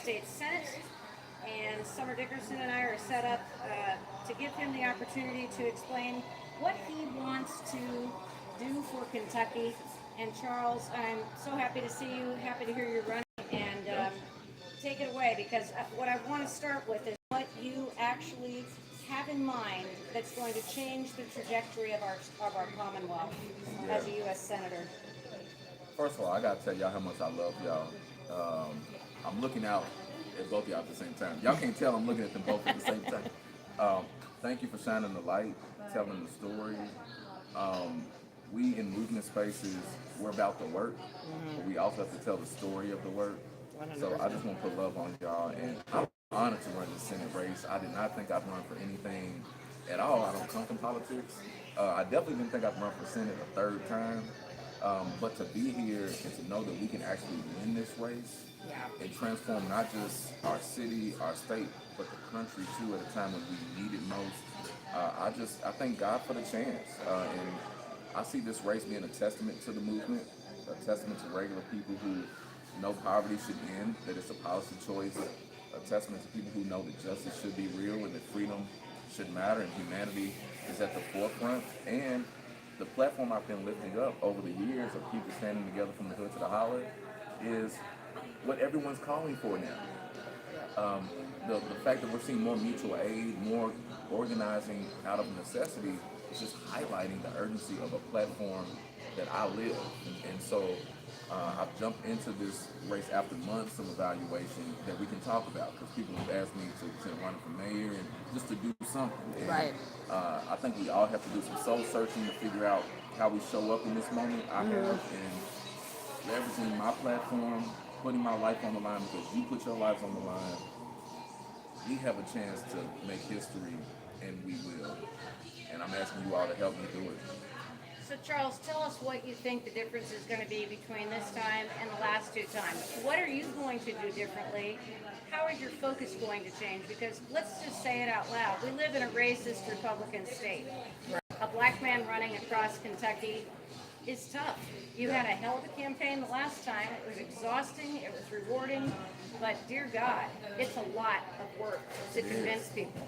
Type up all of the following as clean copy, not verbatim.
States Senate. And Summer Dickerson and I are set up to give him the opportunity to explain what he wants to do for Kentucky. And Charles, I'm so happy to see you, happy to hear you're running, and take it away, because what I want to start with is what you actually have in mind that's going to change the trajectory of our Commonwealth as a U.S. Senator. First of all, I gotta tell y'all how much I love y'all. I'm looking out at both of y'all at the same time. Y'all can't tell I'm looking at them both at the same time. Thank you for shining the light, telling the story. We in movement spaces, we're about the work, but we also have to tell the story of the work. So I just want to put love on y'all, and I'm honored to run the Senate race. I did not think I'd run for anything at all. I don't come from politics. I definitely didn't think I'd run for Senate a third time. But to be here and to know that we can actually win this race and transform not just our city, our state, but the country too at a time when we need it most. I thank God for the chance. And I see this race being a testament to the movement, a testament to regular people who know poverty should end, that it's a policy choice, a testament to people who know that justice should be real and that freedom should matter and humanity is at the forefront. And the platform I've been lifting up over the years of people standing together from the hood to the holler is what everyone's calling for now. The fact that we're seeing more mutual aid, more organizing out of necessity is just highlighting the urgency of a platform that I live. And so I've jumped into this race after months of evaluation that we can talk about, because people have asked me to run for mayor and just to do something. And, Right. I think we all have to do some soul searching to figure out how we show up in this moment. I have, and leveraging my platform, putting my life on the line because you put your lives on the line. We have a chance to make history, and we will. And I'm asking you all to help me do it. So Charles, tell us what you think the difference is going to be between this time and the last two times. What are you going to do differently? How is your focus going to change? Because let's just say it out loud. We live in a racist Republican state. A black man running across Kentucky is tough. You had a hell of a campaign the last time. It was exhausting. It was rewarding. But dear God, it's a lot of work to convince people.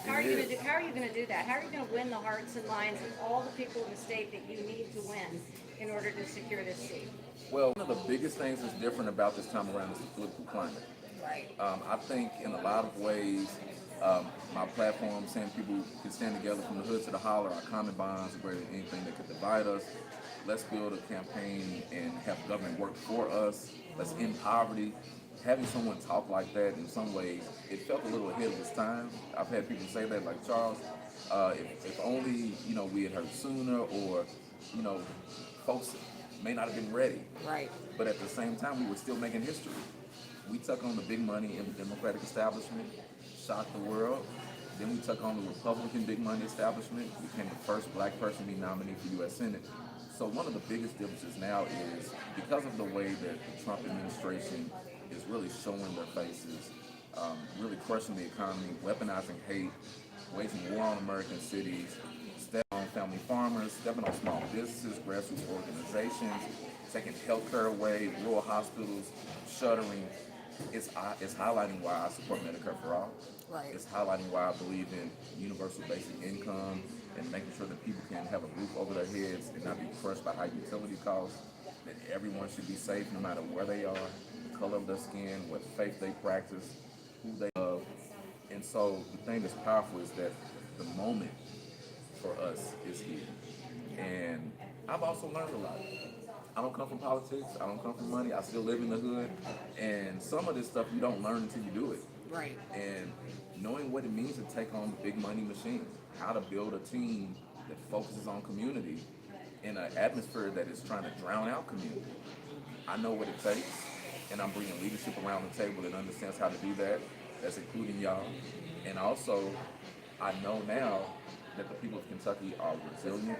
How are you going to do that? How are you going to win the hearts and minds of all the people in the state that you need to win in order to secure this seat? Well, one of the biggest things that's different about this time around is the political climate. Right. I think in a lot of ways, my platform saying people can stand together from the hood to the holler, our common bonds are greater than anything that could divide us. Let's build a campaign and have government work for us. Let's end poverty. Having someone talk like that, in some ways, it felt a little ahead of its time. I've had people say that, like, Charles, if only, we had heard sooner, or, folks may not have been ready. Right. But at the same time, we were still making history. We took on the big money in the Democratic establishment, shocked the world. Then we took on the Republican big money establishment, became the first black person to be nominated for U.S. Senate. So one of the biggest differences now is because of the way that the Trump administration is really showing their faces, really crushing the economy, weaponizing hate, waging war on American cities, stepping on family farmers, stepping on small businesses, grassroots organizations, taking healthcare away, rural hospitals, shuttering. It's highlighting why I support Medicare for All. Right. It's highlighting why I believe in universal basic income and making sure that people can have a roof over their heads and not be crushed by high utility costs, that everyone should be safe no matter where they are, the color of their skin, what faith they practice, who they love. And so the thing that's powerful is that the moment for us is here. And I've also learned a lot. I don't come from politics. I don't come from money. I still live in the hood. And some of this stuff you don't learn until you do it. Right. And knowing what it means to take on the big money machine, how to build a team that focuses on community in an atmosphere that is trying to drown out community. I know what it takes, and I'm bringing leadership around the table that understands how to do that. That's including y'all. And also, I know now that the people of Kentucky are resilient,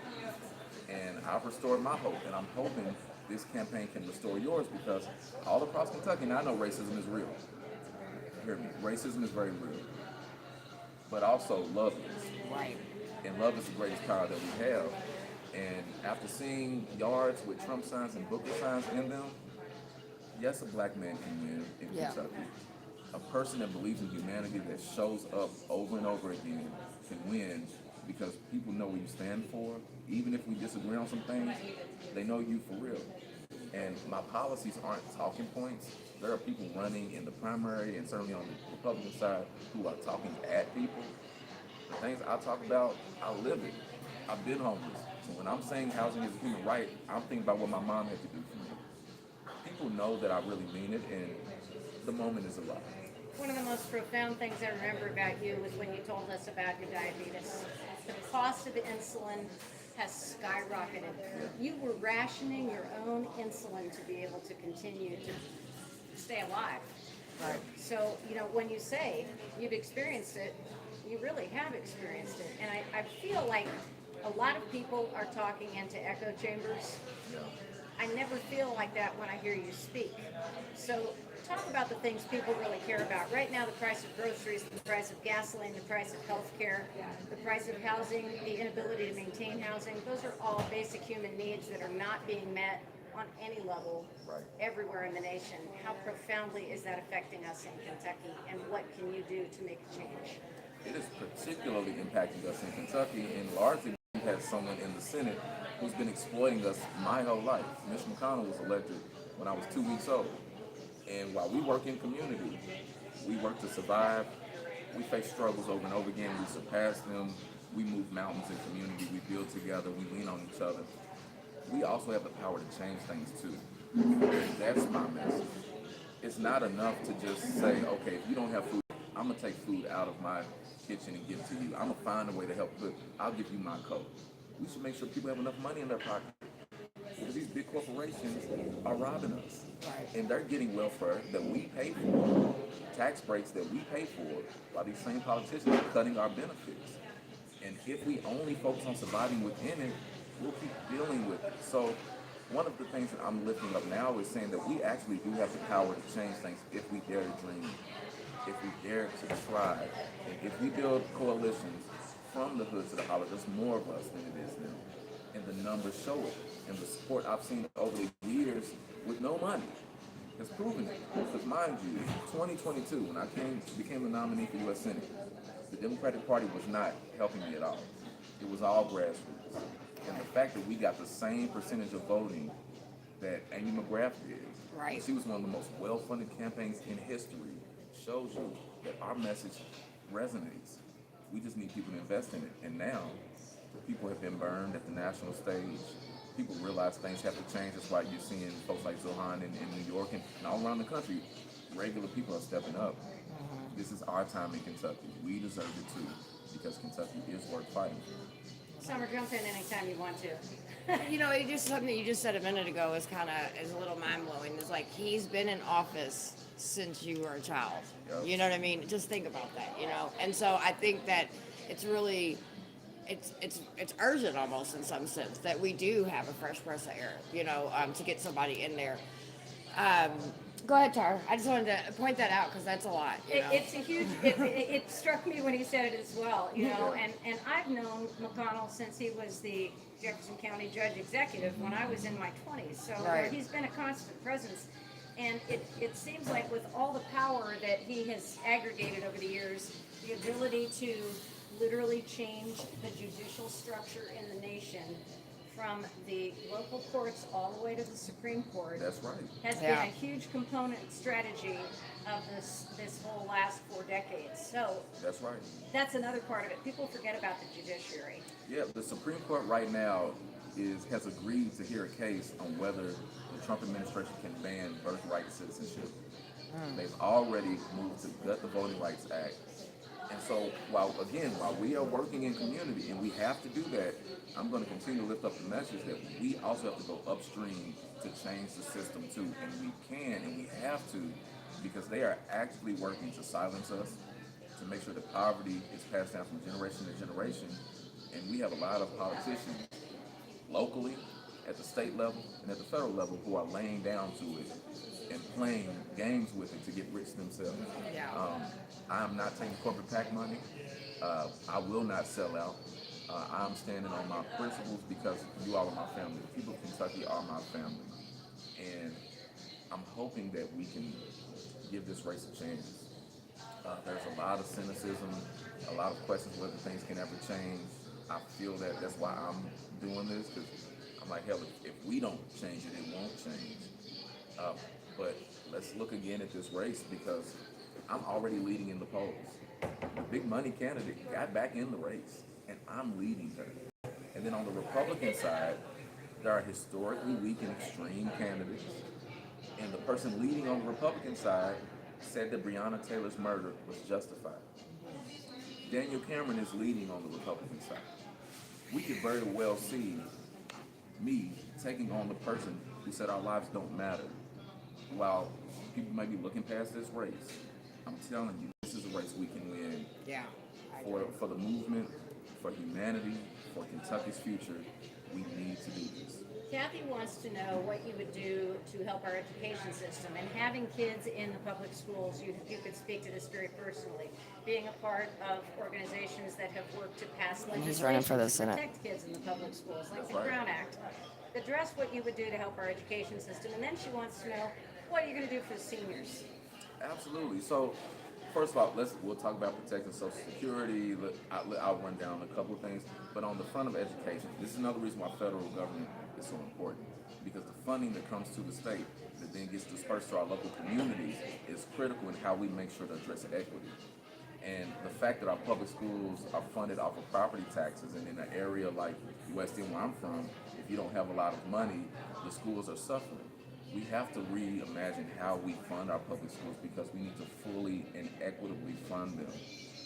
and I've restored my hope, and I'm hoping this campaign can restore yours, because all across Kentucky, and I know racism is real. Hear me, racism is very real. But also love is. Right. And love is the greatest power that we have. And after seeing yards with Trump signs and Booker signs in them, yes, a black man can win in Yeah. Kentucky. A person that believes in humanity, that shows up over and over again, can win because people know what you stand for. Even if we disagree on some things, they know you for real. And my policies aren't talking points. There are people running in the primary and certainly on the Republican side who are talking at people. The things I talk about, I live it. I've been homeless. So when I'm saying housing is a human right, I'm thinking about what my mom had to do for me. People know that I really mean it, and the moment is alive. One of the most profound things I remember about you was when you told us about your diabetes. The cost of insulin has skyrocketed. You were rationing your own insulin to be able to continue to stay alive. Right. So, when you say you've experienced it, you really have experienced it. And I feel like a lot of people are talking into echo chambers. I never feel like that when I hear you speak. So talk about the things people really care about. Right now, the price of groceries, the price of gasoline, the price of health care, the price of housing, the inability to maintain housing. Those are all basic human needs that are not being met on any level everywhere in the nation. How profoundly is that affecting us in Kentucky, and what can you do to make a change? It is particularly impacting us in Kentucky, and largely we've had someone in the Senate who's been exploiting us my whole life. Mitch McConnell was elected when I was 2 weeks old. And while we work in community, we work to survive. We face struggles over and over again. We surpass them. We move mountains in community. We build together. We lean on each other. We also have the power to change things too. And that's my message. It's not enough to just say, okay, if you don't have food, I'm gonna take food out of my kitchen and give it to you. I'm gonna find a way to help cook. I'll give you my coat. We should make sure people have enough money in their pocket. Because these big corporations are robbing us. And they're getting welfare that we pay for, tax breaks that we pay for, while these same politicians are cutting our benefits. And if we only focus on surviving within it, we'll keep dealing with it. So one of the things that I'm lifting up now is saying that we actually do have the power to change things if we dare to dream, if we dare to try, and if we build coalitions from the hood to the holler. There's more of us than it is now. And the numbers show it. And the support I've seen over the years with no money has proven it. Because mind you, 2022, when I became the nominee for U.S. Senate, the Democratic Party was not helping me at all. It was all grassroots. And the fact that we got the same percentage of voting that Amy McGrath did, Right. she was one of the most well-funded campaigns in history, shows you that our message resonates. We just need people to invest in it. And now, people have been burned at the national stage. People realize things have to change. That's why you're seeing folks like Zohan in New York and all around the country. Regular people are stepping up. This is our time in Kentucky. We deserve it too, because Kentucky is worth fighting for. Summer, jump in anytime you want to. It just something you just said a minute ago is a little mind blowing. It's like he's been in office since you were a child. Yep. You know what I mean? Just think about that. And so I think that it's really. It's urgent almost in some sense that we do have a fresh breath of air, to get somebody in there. Go ahead, Tar. I just wanted to point that out because that's a lot. It's a huge. It struck me when he said it as well. And I've known McConnell since he was the Jefferson County Judge Executive when I was in my 20s. So Right. he's been a constant presence. And it seems like with all the power that he has aggregated over the years, the ability to literally change the judicial structure in the nation from the local courts all the way to the Supreme Court That's right. has been a huge component strategy of this whole last 4 decades. So That's right. that's another part of it. People forget about the judiciary. Yeah, the Supreme Court right now has agreed to hear a case on whether the Trump administration can ban birthright citizenship. They've already moved to gut the Voting Rights Act. And so while we are working in community, and we have to do that, I'm going to continue to lift up the message that we also have to go upstream to change the system too. And we can and we have to, because they are actively working to silence us, to make sure that poverty is passed down from generation to generation. And we have a lot of politicians locally, at the state level, and at the federal level who are laying down to it and playing games with it to get rich themselves. Yeah. I'm not taking corporate PAC money. I will not sell out. I'm standing on my principles because you all are my family. The people of Kentucky are my family. And I'm hoping that we can give this race a chance. There's a lot of cynicism, a lot of questions whether things can ever change. I feel that that's why I'm doing this, because I'm like, hell, if we don't change it, it won't change. But let's look again at this race, because I'm already leading in the polls. The big money candidate got back in the race, and I'm leading her. And then on the Republican side, there are historically weak and extreme candidates. And the person leading on the Republican side said that Breonna Taylor's murder was justified. Daniel Cameron is leading on the Republican side. We could very well see me taking on the person who said our lives don't matter. While people may be looking past this race, I'm telling you, this is a race we can win. Yeah. For the movement, for humanity, for Kentucky's future, we need to do this. Kathy wants to know what you would do to help our education system, and having kids in the public schools, you could speak to this very personally, being a part of organizations that have worked to pass He's running for legislation the to Senate. protect kids in the public schools, like That's the right. Brown Act. Address what you would do to help our education system, and then she wants to know what you're going to do for the seniors. Absolutely. So, first of all, we'll talk about protecting Social Security. I'll run down a couple of things. But on the front of education, this is another reason why federal government is so important, because the funding that comes to the state that then gets dispersed to our local communities is critical in how we make sure to address equity. And the fact that our public schools are funded off of property taxes, and in an area like West End where I'm from, if you don't have a lot of money, the schools are suffering. We have to reimagine how we fund our public schools, because we need to fully and equitably fund them.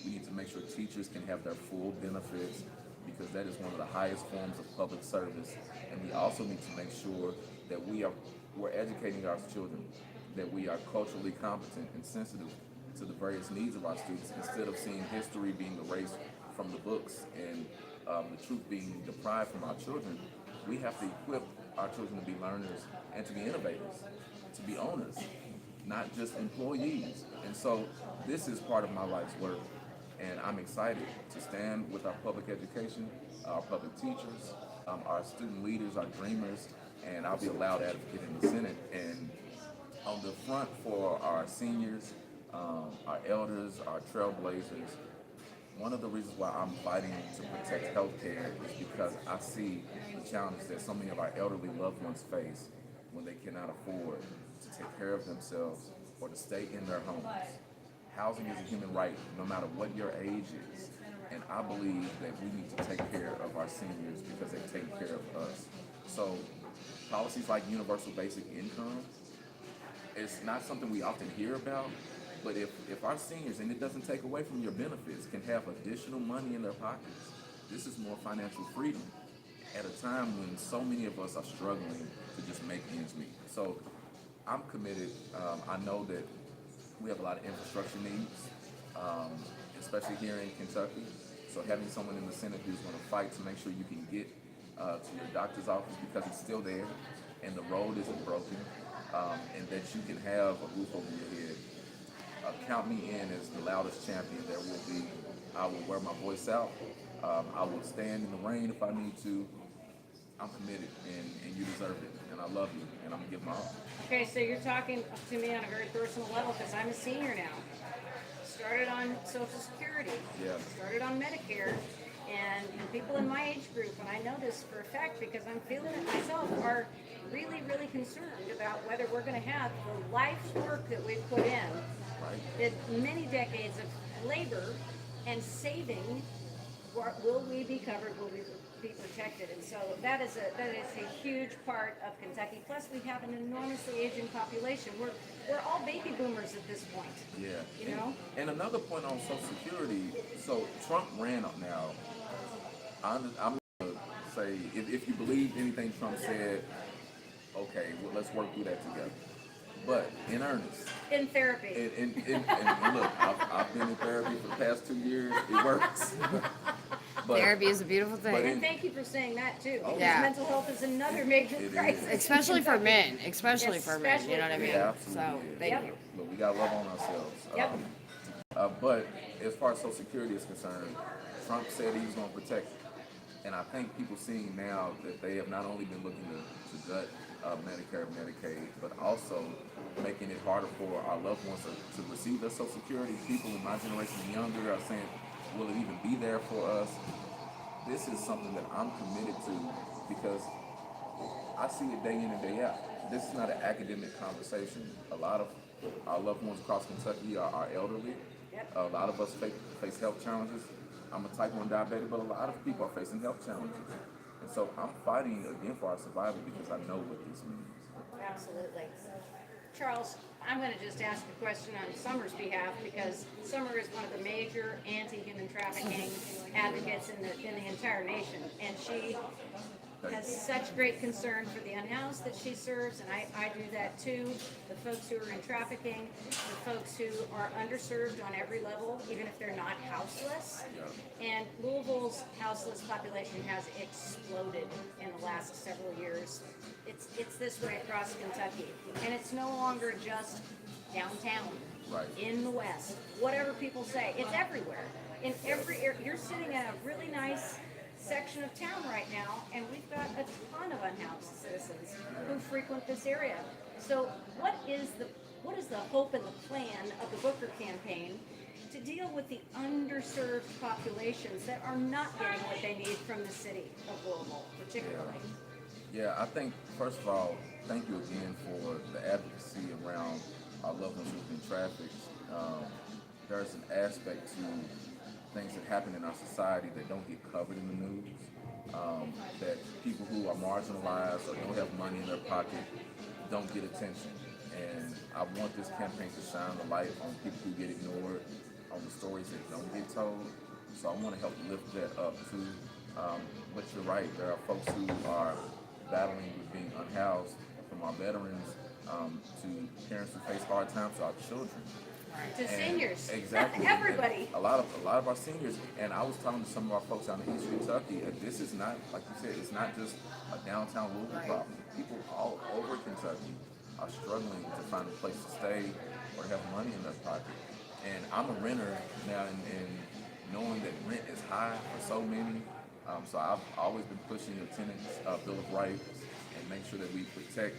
We need to make sure teachers can have their full benefits, because that is one of the highest forms of public service. And we also need to make sure that we're educating our children, that we are culturally competent and sensitive to the various needs of our students, instead of seeing history being erased from the books and the truth being deprived from our children. We have to equip our children to be learners and to be innovators, to be owners, not just employees. And so this is part of my life's work, and I'm excited to stand with our public education, our public teachers, our student leaders, our dreamers, and I'll be a loud advocate in the Senate. And on the front for our seniors, our elders, our trailblazers, one of the reasons why I'm fighting to protect healthcare is because I see the challenges that so many of our elderly loved ones face when they cannot afford to take care of themselves or to stay in their homes. Housing is a human right, no matter what your age is. And I believe that we need to take care of our seniors because they've taken care of us. So policies like universal basic income, it's not something we often hear about, but if our seniors, and it doesn't take away from your benefits, can have additional money in their pockets, this is more financial freedom at a time when so many of us are struggling to just make ends meet. So I'm committed. I know that we have a lot of infrastructure needs, especially here in Kentucky. So having someone in the Senate who's going to fight to make sure you can get to your doctor's office because it's still there and the road isn't broken, and that you can have a roof over your head. Count me in as the loudest champion there will be. I will wear my voice out. I will stand in the rain if I need to. I'm committed, and you deserve it, and I love you, and I'm gonna give my all. Okay, so you're talking to me on a very personal level, because I'm a senior now. Started on Social Security, Yeah. started on Medicare, and people in my age group, and I know this for a fact because I'm feeling it myself, are really, really concerned about whether we're going to have the life's work that we've put in, Right. that many decades of labor and saving, will we be covered, will we be protected? And so that is a huge part of Kentucky. Plus, we have an enormously aging population. We're all baby boomers at this point. Yeah. You know? And another point on Social Security. So Trump ran up now. I'm gonna say if you believe anything Trump said, okay, well, let's work through that together. But in earnest, In therapy. and look, I've been in therapy for the past 2 years. It works. But, Therapy is a beautiful but thing. And thank you for saying that too, because Yeah. mental health is another major It is. crisis. Especially for men. Especially Yes, for men. You know what I especially mean? for Yeah, absolutely. So, is. thank Yep. you. Look, we gotta love on ourselves. Yep. But as far as Social Security is concerned, Trump said he was going to protect it. And I think people seeing now that they have not only been looking to gut Medicare, Medicaid, but also making it harder for our loved ones to receive their Social Security. People in my generation and younger are saying, will it even be there for us? This is something that I'm committed to because I see it day in and day out. This is not an academic conversation. A lot of our loved ones across Kentucky are elderly. Yep. A lot of us face health challenges. I'm a type 1 diabetic, but a lot of people are facing health challenges. And so I'm fighting again for our survival because I know what this means. Absolutely. Charles, I'm going to just ask a question on Summer's behalf because Summer is one of the major anti-human trafficking advocates in the entire nation, and she has such great concern for the unhoused that she serves, and I do that too. The folks who are in trafficking, the folks who are underserved on every level, even if they're not houseless. And Louisville's houseless population has exploded in the last several years. It's this way across Kentucky, and it's no longer just downtown, Right. in the West. Whatever people say, it's everywhere. In every area, you're sitting in a really nice section of town right now, and we've got a ton of unhoused citizens who frequent this area. So, what is the hope and the plan of the Booker campaign to deal with the underserved populations that are not getting what they need from the city of Louisville, particularly? Yeah, I think, first of all, thank you again for the advocacy around our loved ones who've been trafficked. There's an aspect to things that happen in our society that don't get covered in the news, that people who are marginalized or don't have money in their pocket don't get attention. And I want this campaign to shine the light on people who get ignored, on the stories that don't get told. So I want to help lift that up too. But you're right, there are folks who are battling with being unhoused, from our veterans to parents who face hard times, to our children. To seniors. Exactly. Everybody. And a lot of our seniors, and I was talking to some of our folks out in East Kentucky, this is not, like you said, it's not just a downtown Louisville problem. People all over Kentucky are struggling to find a place to stay or have money in their pocket. And I'm a renter now, and knowing that rent is high for so many, so I've always been pushing the tenants' Bill of Rights and make sure that we protect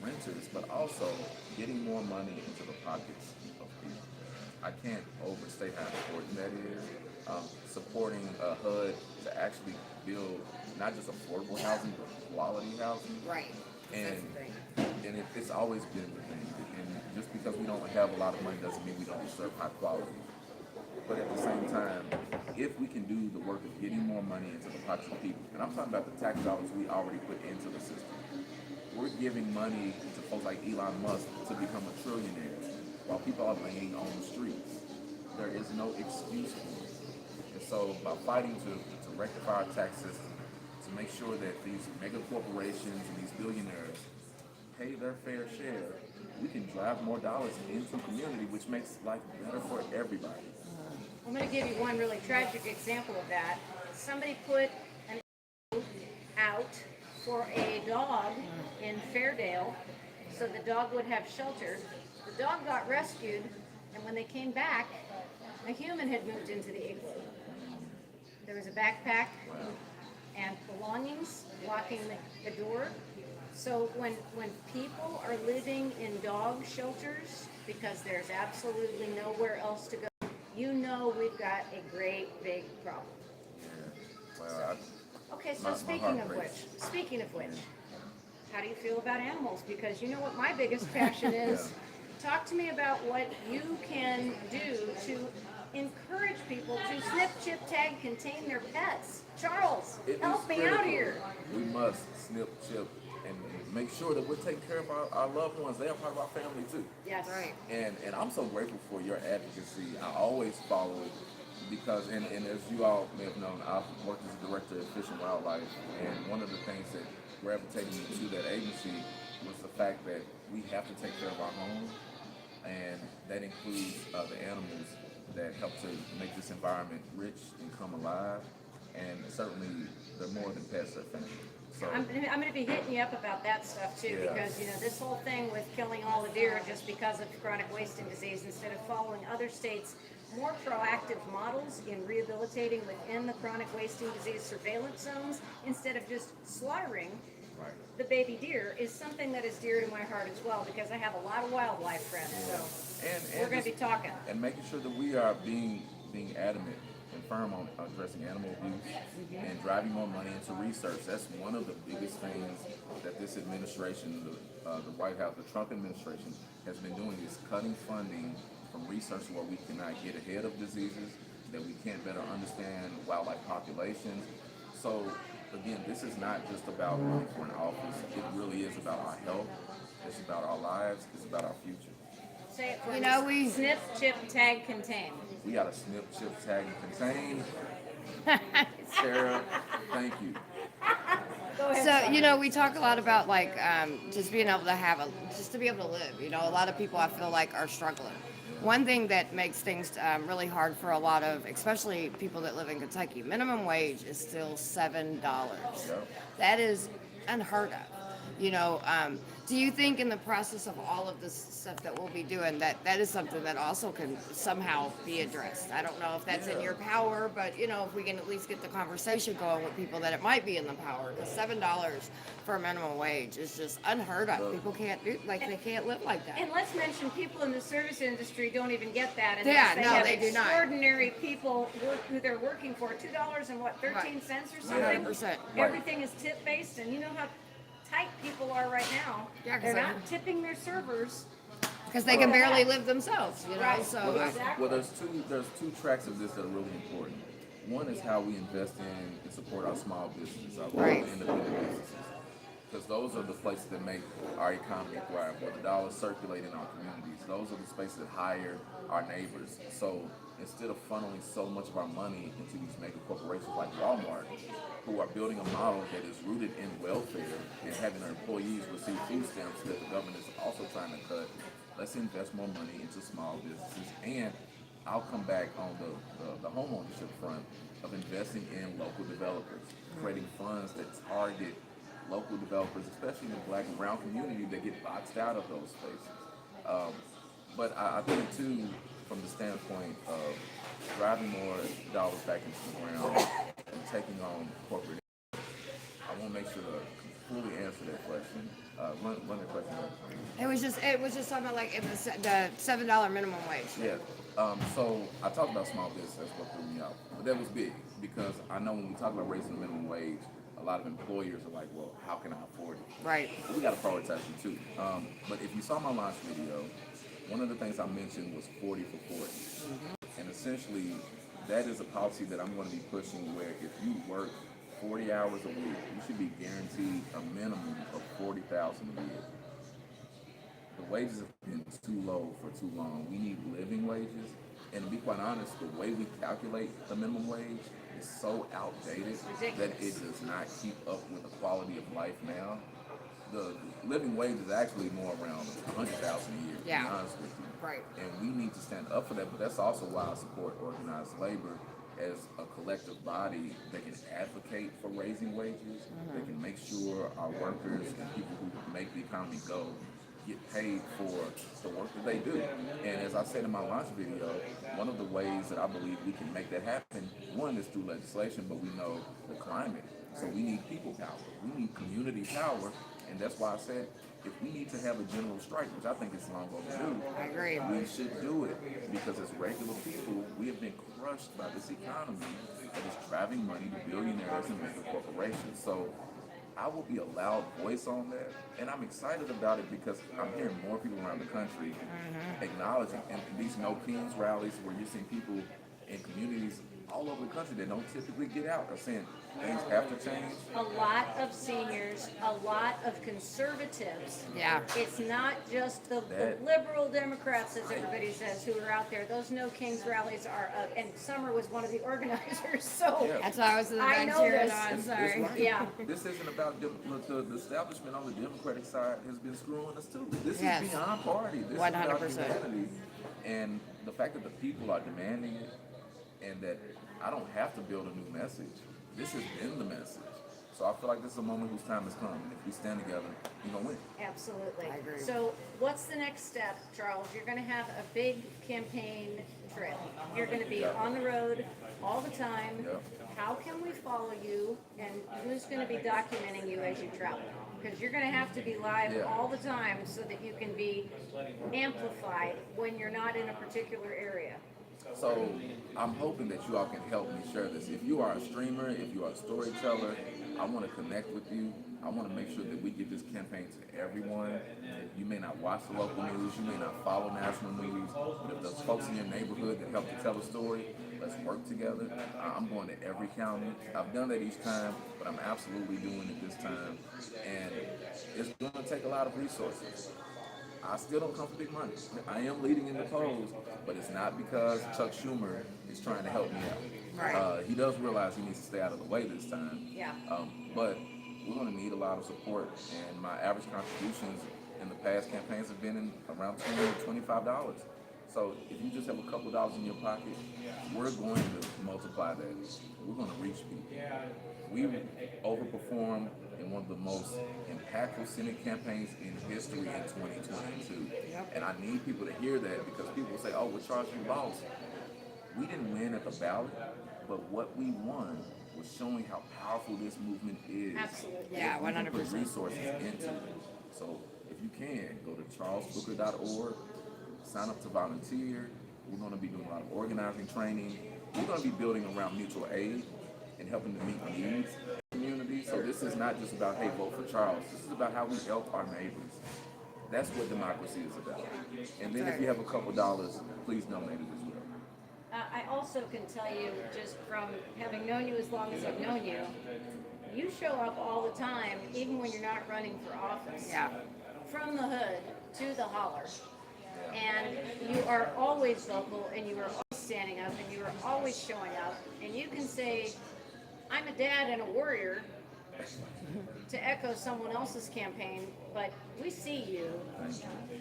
renters, but also getting more money into the pockets of people. I can't overstate how important that is. Supporting HUD to actually build not just affordable housing, but quality housing. Right. And it's always been the thing. And just because we don't have a lot of money doesn't mean we don't deserve high quality. But at the same time, if we can do the work of getting more money into the pockets of people, and I'm talking about the tax dollars we already put into the system, we're giving money to folks like Elon Musk to become a trillionaire while people are laying on the streets. There is no excuse for it. And so by fighting to rectify our tax system, to make sure that these mega corporations and these billionaires pay their fair share, we can drive more dollars into the community, which makes life better for everybody. I'm going to give you one really tragic example of that. Somebody put an out for a dog in Fairdale so the dog would have shelter. The dog got rescued, and when they came back, a human had moved into the igloo. There was a backpack and belongings blocking the door. So when people are living in dog shelters because there's absolutely nowhere else to go, you know we've got a great big problem. Well, Okay, so My speaking heart of breaks. which, how do you feel about animals? Because you know what my biggest passion is. Talk to me about what you can do to encourage people to snip, chip, tag, contain their pets. Charles, it help is me critical. out here. We must snip, chip, and make sure that we're taking care of our loved ones. They are part of our family too. Yes. Right. And I'm so grateful for your advocacy. I always follow it because, and as you all may have known, I've worked as a director of Fish and Wildlife, and one of the things that gravitated me to that agency was the fact that we have to take care of our home, and that includes the animals that help to make this environment rich and come alive, and certainly they're more than pets, they're family. So I'm going to be hitting you up about that stuff too, Yeah. because you know this whole thing with killing all the deer just because of chronic wasting disease, instead of following other states' more proactive models in rehabilitating within the chronic wasting disease surveillance zones, instead of just slaughtering, Right. the baby deer is something that is dear to my heart as well because I have a lot of wildlife friends. So And we're going to be just- talking. and making sure that we are being adamant and firm on addressing animal abuse and driving more money into research. That's one of the biggest things that this administration, the White House, the Trump administration, has been doing is cutting funding from research where we cannot get ahead of diseases, that we can't better understand wildlife populations. So again, this is not just about running for an office. It really is about our health. It's about our lives. It's about our future. Say it for You me. know, we- Snip, chip, tag, contain. We got to snip, chip, tag, and contain. Sarah, thank you. Go ahead. So, Summer. you know, we talk a lot about like just being able to have just to be able to live. You know, a lot of people I feel like are struggling. One thing that makes things really hard for a lot of, especially people that live in Kentucky, minimum wage is still $7. Yep. That is unheard of. You know, do you think in the process of all of this stuff that we'll be doing that is something that also can somehow be addressed? I don't know if that's in Yeah. your power, but you know, if we can at least get the conversation going with people that it might be in the power, because $7 for a minimum wage is just unheard of. People can't do they can't live like that. And let's mention people in the service industry don't even get that unless Yeah, they no, have they do not. extraordinary people who they're working for. $2 and what, 13 cents or something? 100%. Right. Everything is tip based, and you know how tight people are right now. Yeah, 'cause they're they- not tipping their servers. Because they can barely live themselves, you know. Right. So Well, Exactly. there's two tracks of this that are really important. One is how we invest in and support our small businesses, our Right. local independent businesses, because those are the places that make our economy thrive, where the dollars circulate in our communities. Those are the spaces that hire our neighbors. So instead of funneling so much of our money into these mega corporations like Walmart, who are building a model that is rooted in welfare and having their employees receive food stamps that the government is also trying to cut, let's invest more money into small businesses. And I'll come back on the homeownership front of investing in local developers, creating funds that target local developers, especially in the Black and brown community that get boxed out of those spaces. But I think too, from the standpoint of driving more dollars back into the ground and taking on corporate, I want to make sure to fully answer that question. Run the question up. it was just something like in the $7 minimum wage. Yeah. So I talked about small business. That's what threw me out. But that was big because I know when we talk about raising the minimum wage, a lot of employers are like, well, how can I afford it? Right. But we got to prioritize them too. But if you saw my launch video, one of the things I mentioned was 40 for 40. And essentially, that is a policy that I'm going to be pushing where if you work 40 hours a week, you should be guaranteed a minimum of $40,000 a year. The wages have been too low for too long. We need living wages. And to be quite honest, the way we calculate the minimum wage is so outdated that it does not keep up with the quality of life now. The living wage is actually more around $100,000 a year, to Yeah. be honest with you. Right. And we need to stand up for that, but that's also why I support organized labor as a collective body that can advocate for raising wages, that can make sure our workers and people who make the economy go get paid for the work that they do. And as I said in my launch video, one of the ways that I believe we can make that happen, one is through legislation, but we know the climate. So we need people power. We need community power. And that's why I said, if we need to have a general strike, which I think is long overdue, I agree. we should do it. Because as regular people, we have been crushed by this economy that is driving money to billionaires and mega corporations. So I will be a loud voice on that. And I'm excited about it because I'm hearing more people around the country acknowledging, and these No Kings rallies where you're seeing people in communities all over the country that don't typically get out are saying things have to change. A lot of seniors, a lot of conservatives. Yeah. It's not just the That- liberal Democrats, as everybody says, who are out there. Those No Kings rallies are, and Summer was one of the organizers, so. Yeah. That's why I was in the I back know cheering this. on. It's Sorry. right. Yeah. This isn't about the establishment on the Democratic side has been screwing us too. This Yes. is beyond party. This 100%. is about humanity. And the fact that the people are demanding it and that I don't have to build a new message. This has been the message. So I feel like this is a moment whose time has come. And if we stand together, we're going to win. Absolutely. I agree. So what's the next step, Charles? You're going to have a big campaign trail. You're going to be on the road all the time. Yep. How can we follow you, and who's going to be documenting you as you travel? Because you're going to have to be live Yeah. all the time so that you can be amplified when you're not in a particular area. So I'm hoping that you all can help me share this. If you are a streamer, if you are a storyteller, I want to connect with you. I want to make sure that we get this campaign to everyone. You may not watch the local news, you may not follow national news, but if there's folks in your neighborhood that help to tell a story, let's work together. I'm going to every county. I've done that each time, but I'm absolutely doing it this time. And it's going to take a lot of resources. I still don't come for big money. I am leading in the polls, but it's not because Chuck Schumer is trying to help me out. Right. He does realize he needs to stay out of the way this time. Yeah. But we're going to need a lot of support, and my average contributions in the past campaigns have been in around $20 to $25. So if you just have a couple dollars in your pocket, we're going to multiply that. We're going to reach people. We overperformed in one of the most impactful Senate campaigns in history in 2022. Yep. And I need people to hear that, because people say, oh, well, Charles, you lost. We didn't win at the ballot, but what we won was showing how powerful this movement is. Absolutely. Yeah, We can put 100%. resources into it. So if you can, go to charlesbooker.org, sign up to volunteer. We're going to be doing a lot of organizing training. We're going to be building around mutual aid and helping to meet needs in the community. So this is not just about, hey, vote for Charles. This is about how we help our neighbors. That's what democracy is about. And then if you have a couple dollars, please donate it as well. I also can tell you, just from having known you as long as I've known you, you show up all the time, even when you're not running for office. Yeah. From the hood to the holler. And you are always vocal, and you are always standing up, and you are always showing up. And you can say, I'm a dad and a warrior, to echo someone else's campaign, but we see you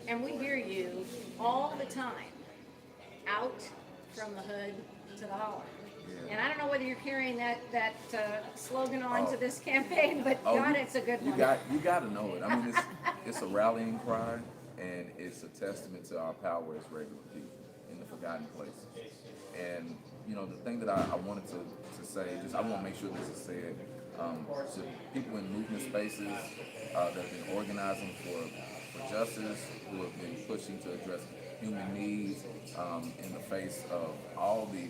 and we hear you all the time, out from the hood to the holler. And I don't know whether you're carrying that slogan on to this campaign, but God, it's a good one. You got to know it. I mean, it's a rallying cry, and it's a testament to our power as regular people in the forgotten places. And you know, the thing that I wanted to say, just I want to make sure this is said, to people in movement spaces that have been organizing for justice, who have been pushing to address human needs in the face of all the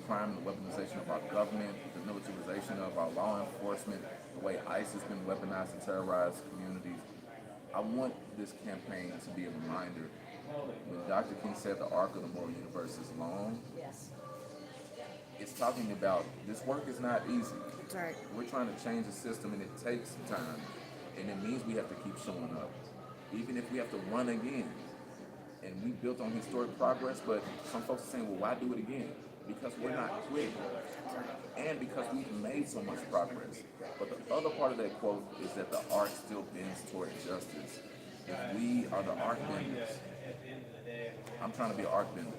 crime and the weaponization of our government, the militarization of our law enforcement, the way ICE has been weaponized to terrorize communities. I want this campaign to be a reminder. When Dr. King said the arc of the moral universe is long, Yes. it's talking about this work is not easy. That's right. We're trying to change the system, and it takes time, and it means we have to keep showing up, even if we have to run again. And we built on historic progress, but some folks are saying, well, why do it again? Because we're not quitting, and because we've made so much progress. But the other part of that quote is that the arc still bends toward justice. If we are the arc benders, I'm trying to be an arc bender,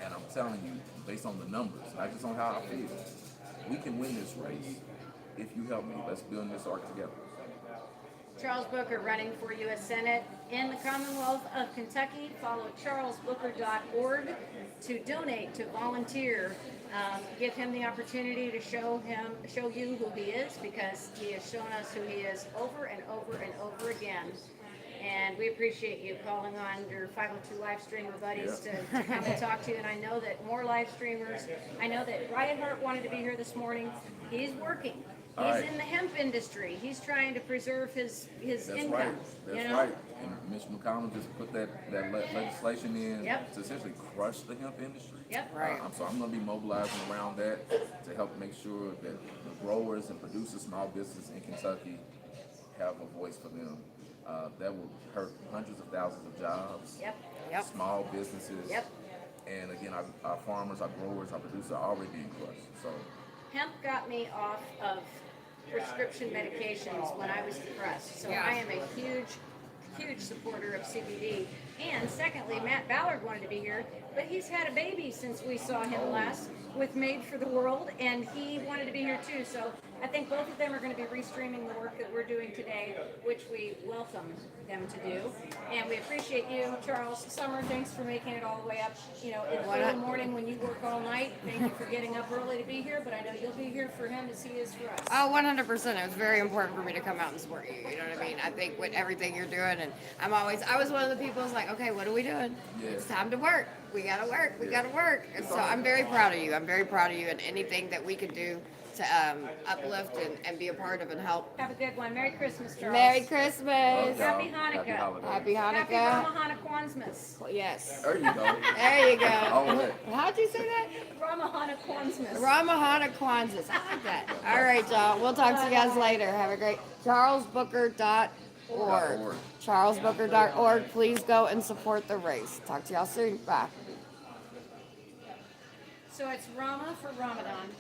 and I'm telling you, based on the numbers, not just on how I feel, we can win this race if you help me. Let's build this arc together. Charles Booker running for U.S. Senate in the Commonwealth of Kentucky. Follow charlesbooker.org to donate, to volunteer. Give him the opportunity to show you who he is, because he has shown us who he is over and over and over again. And we appreciate you calling on your 502 live streamer buddies to come and talk to you. And I know that more live streamers, I know that Ryan Hart wanted to be here this morning. He's working. He's in the hemp industry. He's trying to preserve his That's income. right. That's you know? right. And Mitch McConnell just put that legislation in Yep. to essentially crush the hemp industry. Yep. Right. So I'm going to be mobilizing around that to help make sure that the growers and producers, small businesses in Kentucky, have a voice for them. That will hurt hundreds of thousands of jobs, Yep. Yep. small businesses. Yep. And again, our farmers, our growers, our producers are already being crushed. So Hemp got me off of prescription medications when I was depressed. So Yeah. I am a huge supporter of CBD. And secondly, Matt Ballard wanted to be here, but he's had a baby since we saw him last with Made for the World, and he wanted to be here too. So I think both of them are going to be restreaming the work that we're doing today, which we welcome them to do. And we appreciate you, Charles. Summer, thanks for making it all the way up, in the early morning when you work all night. Thank you for getting up early to be here, but I know you'll be here for him as he is for us. Oh, 100%. It was very important for me to come out and support you. You know what I mean? I think with everything you're doing, and I was one of the people who's like, okay, what are we doing? Yeah. It's time to work. We gotta work. We gotta work. And so I'm very proud of you. I'm very proud of you, and anything that we can do to uplift and be a part of and help. Have a good one. Merry Christmas, Charles. Merry Christmas. Happy Hanukkah. Happy holidays. Happy Happy Hanukkah. Ramahana Kwanzmas. Yes. There you go. There you go. All right. How'd you say that? Ramahana Kwanzmas. Ramahana Kwanzas. I like that. All right, y'all. We'll talk to you guys later. Have a great charlesbooker.org. charlesbooker.org. Please go and support the race. Talk to y'all soon. Bye. So it's Rama for Ramadan.